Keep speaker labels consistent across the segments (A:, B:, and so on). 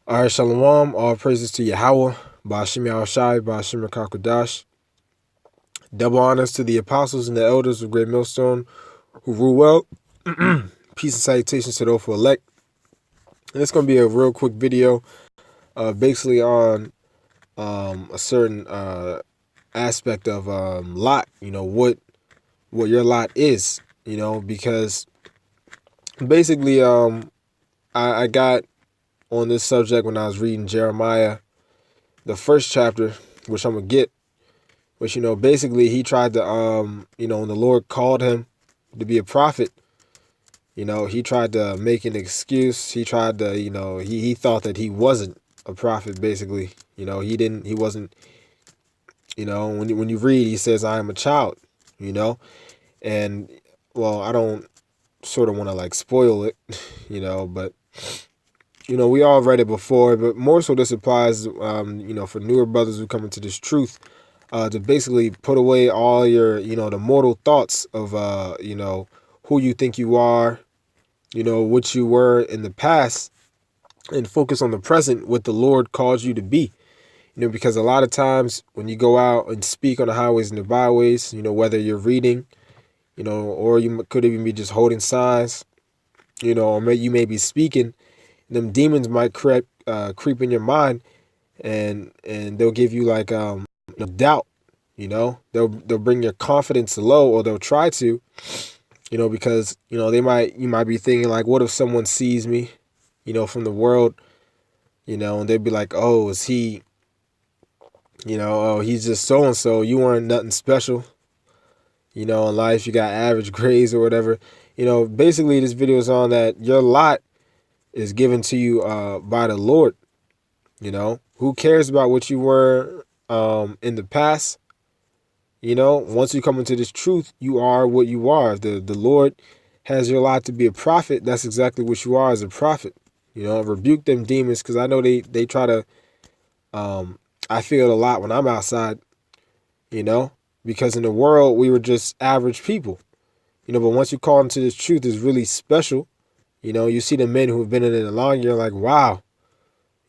A: All right, Shalom. All praises to Yahweh, Ba'ashim Yahushai, Ba'ashim Rakakwadash. Double honors to the apostles and the elders of Great Millstone who rule well. Peace and salutations to those who elect. And it's going to be a real quick video, basically on a certain aspect of lot. What your lot is. Because basically, I got on this subject when I was reading Jeremiah, the first chapter, which I'm gonna get. Which, basically he tried to, when the Lord called him to be a prophet, he tried to make an excuse. He tried to, he thought that he wasn't a prophet, basically. He wasn't, when you read, he says, I am a child, and, well, I don't sort of want to like spoil it, but, we all read it before, but more so this applies, for newer brothers who come into this truth, to basically put away all your, the mortal thoughts of, who you think you are, what you were in the past, and focus on the present, what the Lord calls you to be. Because a lot of times when you go out and speak on the highways and the byways, whether you're reading, or you could even be just holding signs, or you may be speaking, them demons might creep in your mind, and they'll give you like doubt. They'll bring your confidence low, or they'll try to, because you might be thinking like, what if someone sees me, from the world, and they'd be like, oh, is he, oh, he's just so and so. You weren't nothing special, in life. You got average grades or whatever. Basically this video is on that your lot is given to you by the Lord. Who cares about what you were in the past? Once you come into this truth, you are what you are. The Lord has your lot to be a prophet. That's exactly what you are as a prophet. Rebuke them demons, because I know they try to, I feel it a lot when I'm outside, because in the world we were just average people, but once you call into this truth, it's really special. You see the men who have been in it a long, you're like, wow,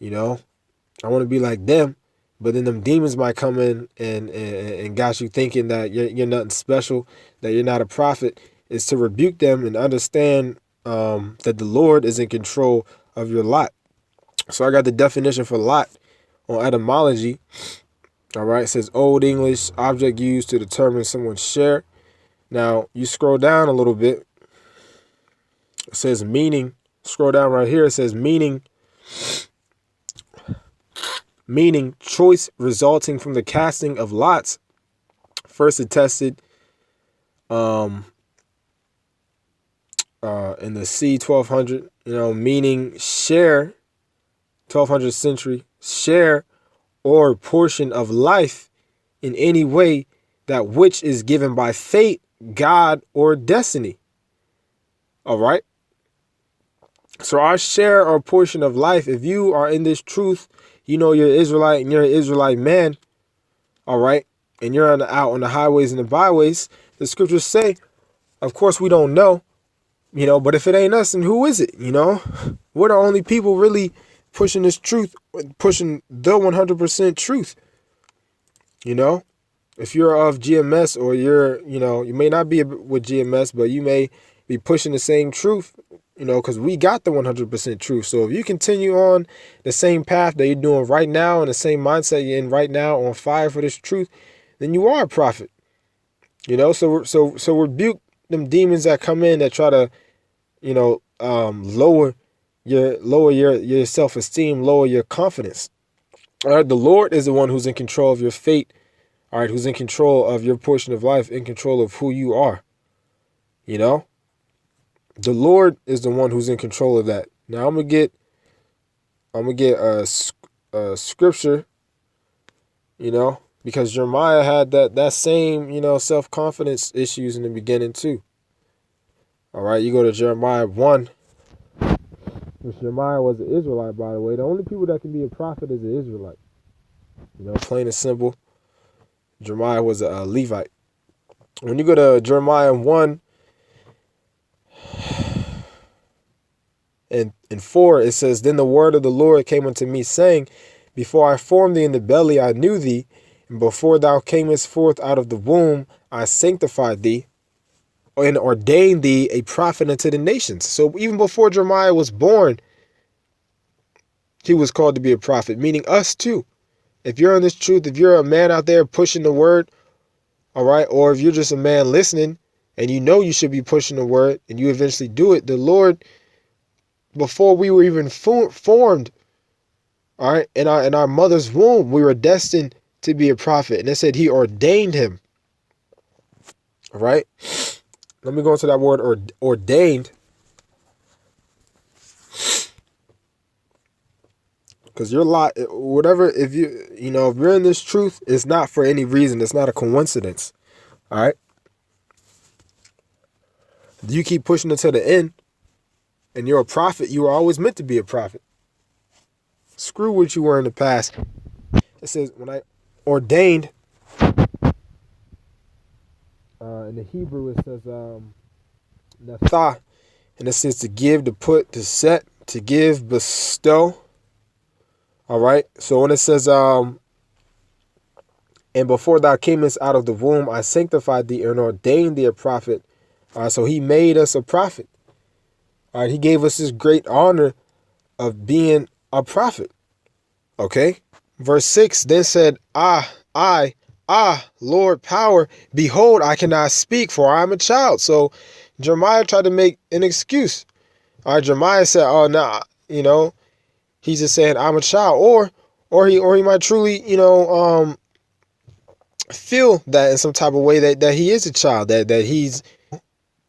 A: I want to be like them. But then them demons might come in and got you thinking that you're nothing special, that you're not a prophet. Is to rebuke them and understand that the Lord is in control of your lot. So I got the definition for lot on etymology. All right, it says Old English, object used to determine someone's share. Now you scroll down a little bit. It says meaning. Scroll down right here. It says meaning choice resulting from the casting of lots, first attested in the c 1200, meaning share, 1200th century, share or portion of life in any way that which is given by fate, God, or destiny. All right, so our share or portion of life, if you are in this truth, you're an Israelite and you're an Israelite man, all right, and you're out on the highways and the byways, the scriptures say, of course we don't know, but if it ain't us, then who is it? We're the only people really pushing this truth, pushing the 100% truth. If you're of GMS, or you may not be with GMS, but you may be pushing the same truth, because we got the 100% truth. So if you continue on the same path that you're doing right now, and the same mindset you're in right now, on fire for this truth, then you are a prophet. So rebuke them demons that come in that try to, lower your self-esteem, lower your confidence. All right, the Lord is the one who's in control of your fate. All right, who's in control of your portion of life, in control of who you are. The Lord is the one who's in control of that. Now I'm gonna get a scripture, because Jeremiah had that same, self-confidence issues in the beginning too. All right, you go to Jeremiah 1. Which Jeremiah was an Israelite, by the way. The only people that can be a prophet is an Israelite. Plain and simple. Jeremiah was a Levite. When you go to Jeremiah 1, And in 4, it says, Then the word of the Lord came unto me, saying, Before I formed thee in the belly, I knew thee. And before thou camest forth out of the womb, I sanctified thee and ordained thee a prophet unto the nations. So even before Jeremiah was born, he was called to be a prophet, meaning us too. If you're in this truth, if you're a man out there pushing the word, all right, or if you're just a man listening and you know you should be pushing the word and you eventually do it, the Lord, before we were even formed, all right, in our mother's womb, we were destined to be a prophet. And it said he ordained him. All right. Let me go into that word ordained. Because your lot, whatever, if if you're in this truth, it's not for any reason. It's not a coincidence. All right. You keep pushing it to the end and you're a prophet. You were always meant to be a prophet. Screw what you were in the past. It says, when I ordained, in the Hebrew, it says, nathah, and it says to give, to put, to set, to give, bestow. All right. So when it says, and before thou camest out of the womb, I sanctified thee and ordained thee a prophet. All right. So he made us a prophet. All right. He gave us this great honor of being a prophet. Okay. Verse 6 then said, Lord, power, behold, I cannot speak, for I am a child. So Jeremiah tried to make an excuse. All right. Jeremiah said, oh, nah, he's just saying I'm a child, or he might truly, feel that in some type of way that he is a child, that he's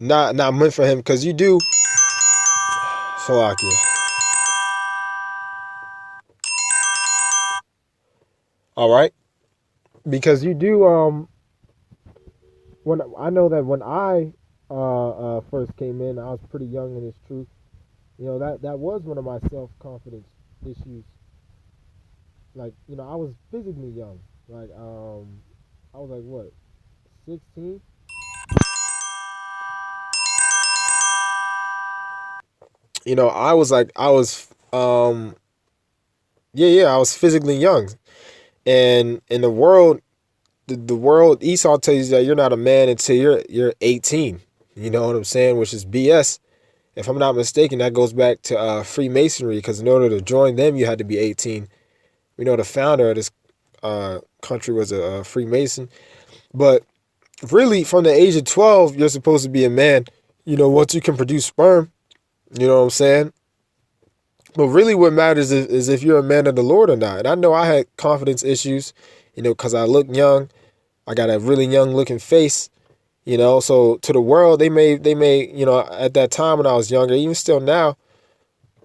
A: not meant for him, because you do. Salakia. All right, because you do. When I know that when I first came in, I was pretty young in this truth. That was one of my self-confidence issues. Like, I was physically young. Like, I was like, what, 16? I was I was physically young. And in the world, the world, Esau tells you that you're not a man until you're 18. You know what I'm saying? Which is BS. If I'm not mistaken, that goes back to Freemasonry, because in order to join them, you had to be 18. We know the founder of this country was a Freemason. But really, from the age of 12, you're supposed to be a man. Once you can produce sperm, you know what I'm saying? But really what matters is if you're a man of the Lord or not. And I know I had confidence issues, because I look young. I got a really young looking face, So to the world, they may, at that time when I was younger, even still now,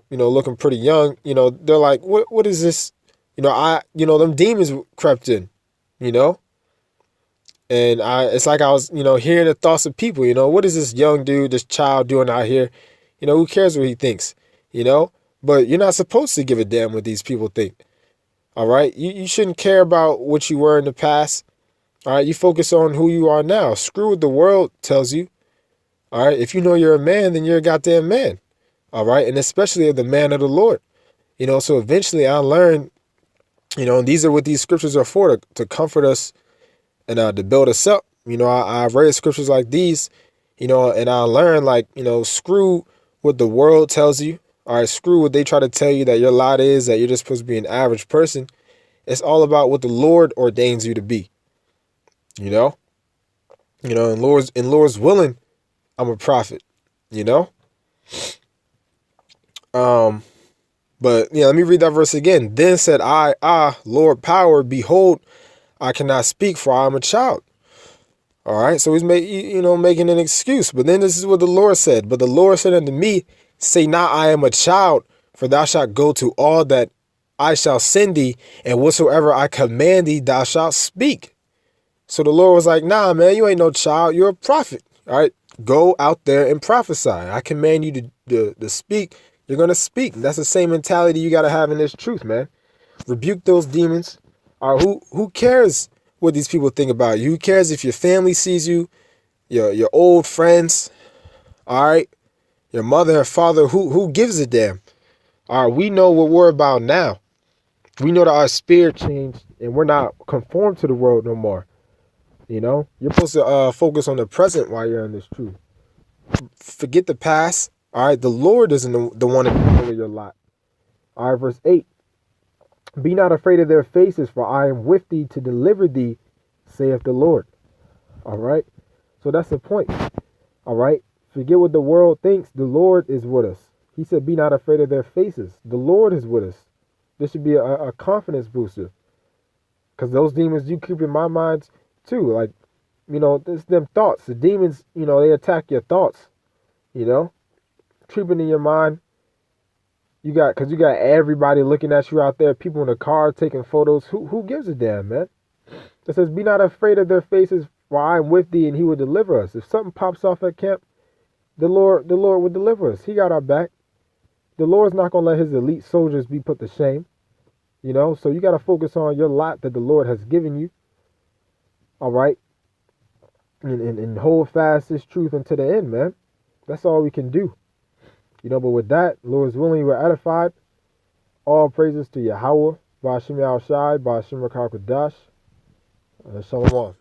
A: looking pretty young, they're like, what is this? Them demons crept in, And it's like I was, hearing the thoughts of people, what is this young dude, this child doing out here? Who cares what he thinks, But you're not supposed to give a damn what these people think. All right. You shouldn't care about what you were in the past. All right. You focus on who you are now. Screw what the world tells you. All right. If you know you're a man, then you're a goddamn man. All right. And especially the man of the Lord. So eventually I learned, and these are what these scriptures are for, to comfort us and to build us up. I've read scriptures like these, and I learned, like, screw what the world tells you. All right, screw what they try to tell you that your lot is, that you're just supposed to be an average person. It's all about what the Lord ordains you to be. And Lord's willing, I'm a prophet. But let me read that verse again. Then said I, Lord, power, behold, I cannot speak, for I am a child. All right, so he's making an excuse. But then this is what the Lord said. But the Lord said unto me, say not I am a child, for thou shalt go to all that I shall send thee, and whatsoever I command thee, thou shalt speak. So the Lord was like, nah, man, you ain't no child. You're a prophet. All right, go out there and prophesy. I command you to speak. You're going to speak. That's the same mentality you got to have in this truth, man. Rebuke those demons. All right, who cares what these people think about you? Who cares if your family sees you, your old friends? All right. Your mother, her father, who gives a damn? All right, we know what we're about now. We know that our spirit changed and we're not conformed to the world no more. You know, you're supposed to focus on the present while you're in this truth. Forget the past. All right, the Lord isn't the one to control your lot. All right, verse 8. Be not afraid of their faces, for I am with thee to deliver thee, saith the Lord. All right, so that's the point. All right, forget what the world thinks. The Lord is with us. He said, be not afraid of their faces. The Lord is with us. This should be a confidence booster. Because those demons do keep in my mind too. Like, you know, it's them thoughts. The demons, you know, they attack your thoughts. You know, creeping in your mind. Because you got everybody looking at you out there. People in the car taking photos. Who gives a damn, man? It says, be not afraid of their faces, for I am with thee, and he will deliver us. If something pops off at camp, the Lord will deliver us. He got our back. The Lord's not going to let his elite soldiers be put to shame. You know, so you got to focus on your lot that the Lord has given you. All right. And hold fast this truth unto the end, man. That's all we can do. You know, but with that, Lord's willing, we're edified. All praises to Yahweh, Ba'ashem Yahushai, Ba'ashem Rakakadash. Shalom.